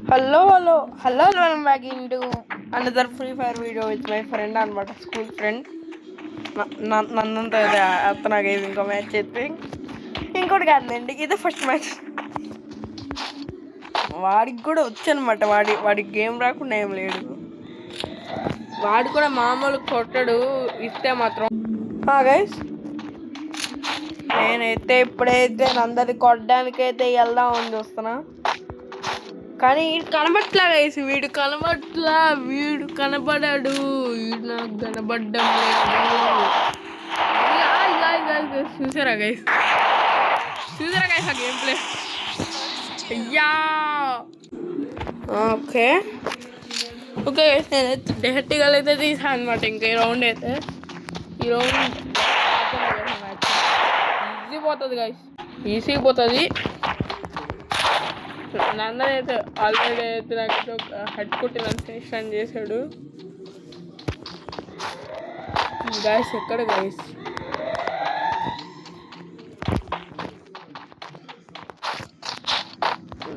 hello, welcome back into another Free Fire video with my friend అనమాట school friend నన్నంతా అతను guys ఇంకో match చెప్పి ఇంకోటి కాదండి ఇదే ఫస్ట్ మ్యాచ్ వాడికి కూడా వచ్చనమాట వాడికి గేమ్ రాకుండా ఏం లేడు వాడు కూడా మామూలు కొట్టడు ఇస్తే మాత్రం గైస్ నేనైతే ఇప్పుడైతే అందరి కొట్టడానికైతే వెళ్దామని చూస్తున్నా కానీ వీడు కనబట్లా వేసి వీడు కనబడాడు వీడు నాకు కనబడ్డం లేదు చూసారా గైస్ ఆ గేమ్ ప్లే అయ్యా ఓకే గైస్ నేనైతే డైరెక్ట్గా అయితే తీసాను అనమాట ఇంకా ఈ రౌండ్ అయితే ఈ రౌండ్ ఈజీ పోతుంది గైస్ ఈజీ పోతుంది నందన్ అయితే ఆల్రెడీ అయితే నాకు హెడ్ కొట్టి నన్ను ఫినిష్ రన్ చేశాడు గైస్ ఎక్కడ గైస్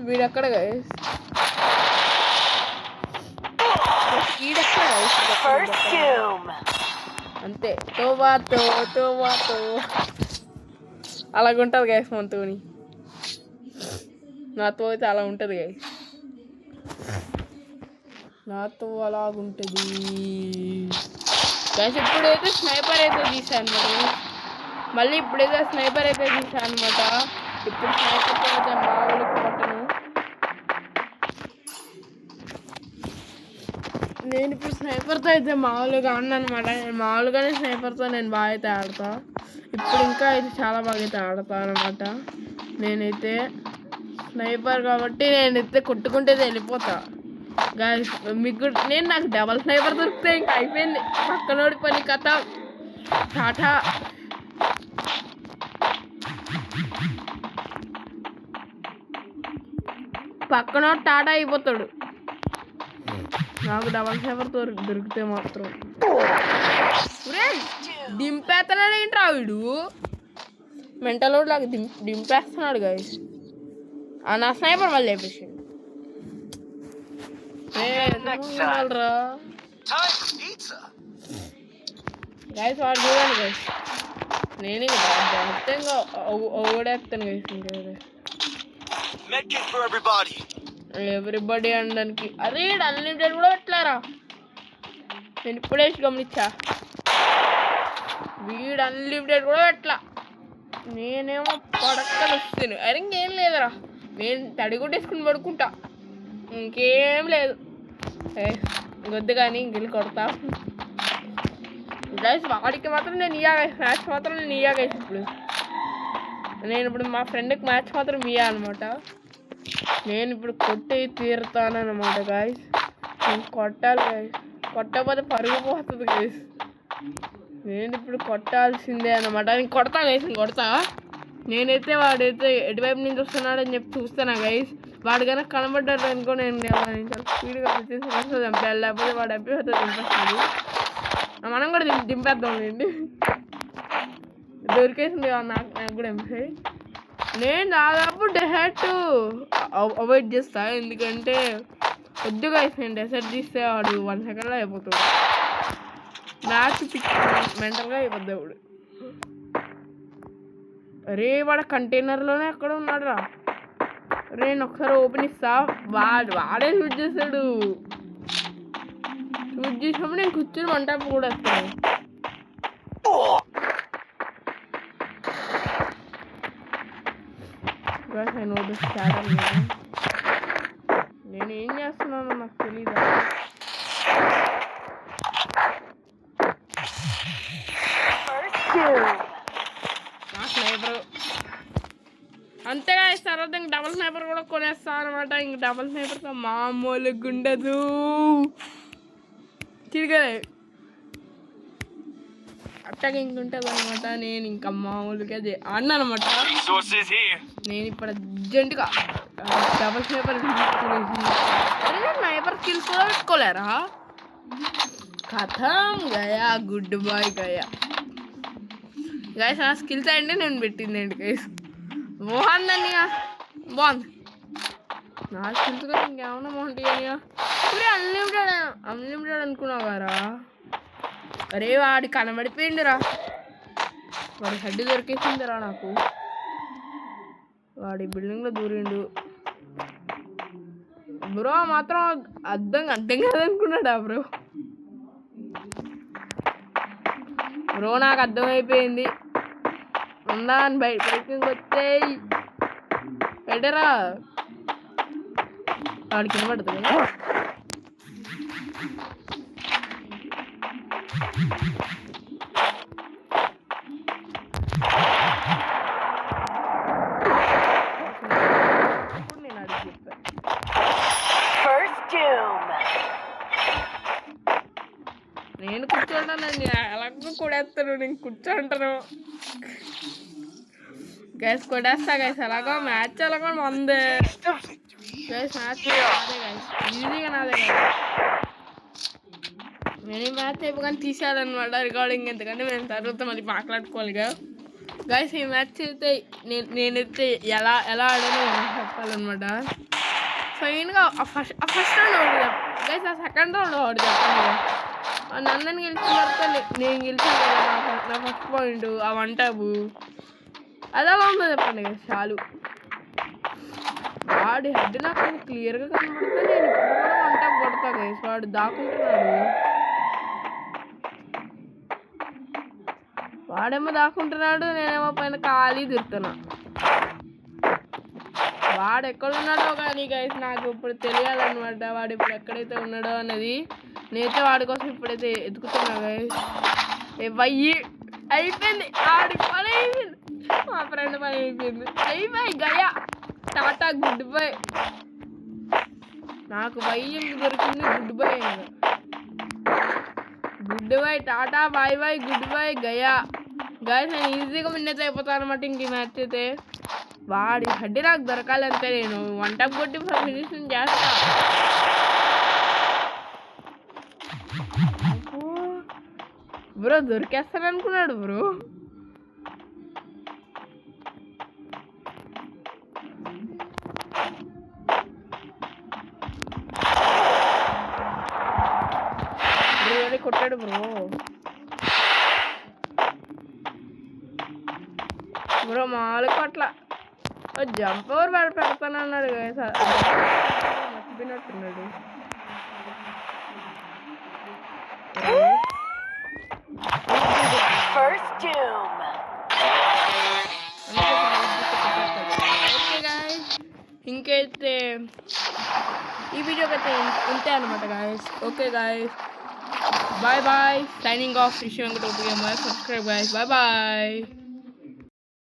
వీడెక్కడ గైస్ ఈడెక్కడ గైస్ అంతే తోవాతో అలాగుంటుంది గైస్ మనతోని నాతో అయితే అలా ఉంటుంది గైస్ నాతో అలాగుంటుంది గైస్ ఇప్పుడైతే స్నైపర్ అయితే తీసాను అనమాట మళ్ళీ ఇప్పుడైతే స్నైపర్ అయితే తీసాను అనమాట ఇప్పుడు స్నైపర్తో అయితే మామూలు కొట్టను నేను ఇప్పుడు స్నైపర్తో అయితే మామూలుగా అన్నమాట మామూలుగానే స్నైపర్తో నేను బాగా అయితే ఆడతా ఇప్పుడు ఇంకా అయితే చాలా బాగా అయితే ఆడతా అనమాట నేనైతే స్నైపర్ కాబట్టి నేనైతే కొట్టుకుంటే వెళ్ళిపోతా గాయస్ మీకు నాకు డబల్ స్నైపర్ దొరికితే ఇంకా అయిపోయింది పక్కనోడి పని కథ టాటా పక్కనోడు టాటా అయిపోతాడు నాకు డబల్ స్నైపర్ దొరికితే మాత్రం దింపేస్తున్నాడు ఏంట్రా వీడు మెంటల్ రోడ్ లాగా దింపేస్తున్నాడు గాయస్ నా స్నైపర్ మళ్ళీ వేపేసాడు గైస్ వాడు చూడండి గైస్ నేను ఇంకా ఓడేస్తాను గైస్ ఎవ్రీబడి అనడానికి అరే అన్లిమిటెడ్ కూడా పెట్టలేరా నేను ఇప్పుడే గమనించా వీడు అన్లిమిటెడ్ కూడా పెట్టలా నేనేమో పడక్కలు వస్తాను అరే ఇంకేం లేదురా నేను తడిగుడ్డేసుకుని పడుకుంటా ఇంకేం లేదు వద్దు కానీ ఇంకెళ్ళి కొడతా గైస్ వాడికి మాత్రం నేను మ్యాచ్ మాత్రం నేను గైస్ నేను ఇప్పుడు మా ఫ్రెండ్కి మ్యాచ్ మాత్రం అనమాట నేను ఇప్పుడు కొట్టి తీరుతానమాట గాయస్ నేను కొట్టాలి గాయస్ కొట్టకపోతే పరుగు పోతుంది గైస్ నేను ఇప్పుడు కొట్టాల్సిందే అనమాట నేను కొడతా గైస్ కొడతా నేనైతే వాడైతే ఎటువైపు నుంచి వస్తున్నాడని చెప్పి చూస్తాను గైస్ వాడు కనుక కనబడ్డాడు అనుకో నేను చాలా స్పీడ్గా వచ్చేసి చంపాలి లేకపోతే వాడు ఎప్పుడు దింపేస్తుంది మనం కూడా దింపేద్దాం లేండి దొరికేసింది నాకు కూడా ఎంపీ నేను దాదాపు డెసర్ట్ అవాయిడ్ చేస్తా ఎందుకంటే వద్దు గైస్ నేను డెసర్ట్ తీస్తే వాడు 1 సెకండ్లో అయిపోతాడు మ్యాచ్ మెంటల్గా అయిపోద్ది వాడు అరే వాడు కంటైనర్లోనే ఎక్కడ ఉన్నాడు రా నేను ఒకసారి ఓపెన్ ఇస్తా వాడే షూట్ చేశాడు షూట్ చేసినప్పుడు నేను కూర్చుని వంట కూడా వస్తాను నేను ఏం చేస్తున్నానో నాకు తెలీదు స్నైపర్ అంతేగా తర్వాత ఇంక డబల్ స్నైపర్ కూడా కొనేస్తా అనమాట ఇంక డబల్ స్నైపర్తో మామూలుగా ఉండదు తిరగలే అట్టగా ఇంకుంటుంది అనమాట నేను ఇంకా మామూలుగా అన్నమాట నేను ఇప్పుడు అర్జెంటుగా డబల్ స్నైపర్ స్నైపర్ స్కిల్స్ కూడా పెట్టుకోలేరా కథం గయా గుడ్ బాయ్ గయా గైస్ ఆ స్కిల్స్ అంటే నేను పెట్టిందండి గైస్ బాగుందండి బాగుంది నాకు తెలుసుగా ఇంకేమన్నా మౌంట్ అయ్యా ఇప్పుడు అన్లిమిటెడ్ అనుకున్నావు గారా. అరే వాడి కనబడిపోయిందిరా, వాడి హెడ్ దొరికేసిందిరా నాకు. వాడి బిల్డింగ్లో దూరిండు బ్రో. మాత్రం అర్థం కాదనుకున్నాడా బ్రో? బ్రో నాకు అర్థమైపోయింది. ఉందా అని బయటకి వచ్చేయి ఎడరా. వాడికి వినబడుతుంది కదా. నేను అడిగి చెప్పాను నేను కూర్చోంటానండి. ఎలాగో కొడేస్తాను, నేను కూర్చోంటాను గైస్. కొడేస్తా గైస్. ఎలాగో మ్యాచ్ ఎలాగో మందే గైస్. మ్యాచ్ నాదే గైస్, ఈజీగా నాదే గైస్. నేను ఈ మ్యాచ్ అయిపోగానే తీసేయాలన్నమాట రికార్డింగ్, ఎందుకంటే మేము తర్వాత మళ్ళీ మాట్లాడుకోవాలిగా గైస్. ఈ మ్యాచ్ అయితే నేనైతే ఎలా ఆడానో చెప్పాలన్నమాట. ఫైన్గా ఫస్ట్ రౌండ్ ఒకటి గైస్, ఆ సెకండ్ రౌండ్ ఒకటి చెప్పండి. నన్ను గెలిచిన తర్వాత నేను గెలిచాను కదా, నా ఫస్ట్ పాయింట్ ఆ వన్ టాప్ అలా ఉందో చెప్పండి గైస్. చాలు. వాడి హెడ్ నాకు క్లియర్గా కనబడితే నేను ఇప్పుడు కూడా వన్ టాప్ కొడతా గైస్. వాడు దాక్కుంటున్నాడు, వాడేమో దాక్కుంటున్నాడు, నేనేమో పైన ఖాళీ తిరుగుతున్నా. వాడు ఎక్కడున్నాడో కానీ గైస్ నాకు ఇప్పుడు తెలియాలన్నమాట, వాడు ఇప్పుడు ఎక్కడైతే ఉన్నాడో అనేది. నేనైతే వాడి కోసం ఇప్పుడైతే ఎతుకుతున్నా గైస్. అయిపోయింది, వాడి పని అయిపోయింది, మా ఫ్రెండ్ పని అయిపోయింది. అయిపోయి గయా టాటా గుడ్ బై. నాకు భయం దొరికింది, గుడ్ బై అయింది. గుడ్ బై, టాటా, బాయ్ బాయ్, గుడ్ బై గయా గైస్. నేను ఈజీగా విన్నైతే అయిపోతాను అనమాట ఇంక ఈ మ్యాచ్ అయితే. వాడి హడ్డీ నాకు దొరకాలంటే నేను వన్ టాప్ కొట్టి ఫినిషింగ్ చేస్తా. బ్రో దొరికేస్తాను అనుకున్నాడు బ్రో. కొట్టాడు బ్రో. బ్రో మామూలుగా అట్లా జంప్ ఓవర్ పెడతానన్నాడు కదా, మర్చిపోయినట్టున్నాడు. ఇంకైతే ఈ వీడియోకి అయితే ఇంతే అనమాట guys. Okay guys, bye bye, signing off. Rishi Venkatopia, subscribe guys, bye bye.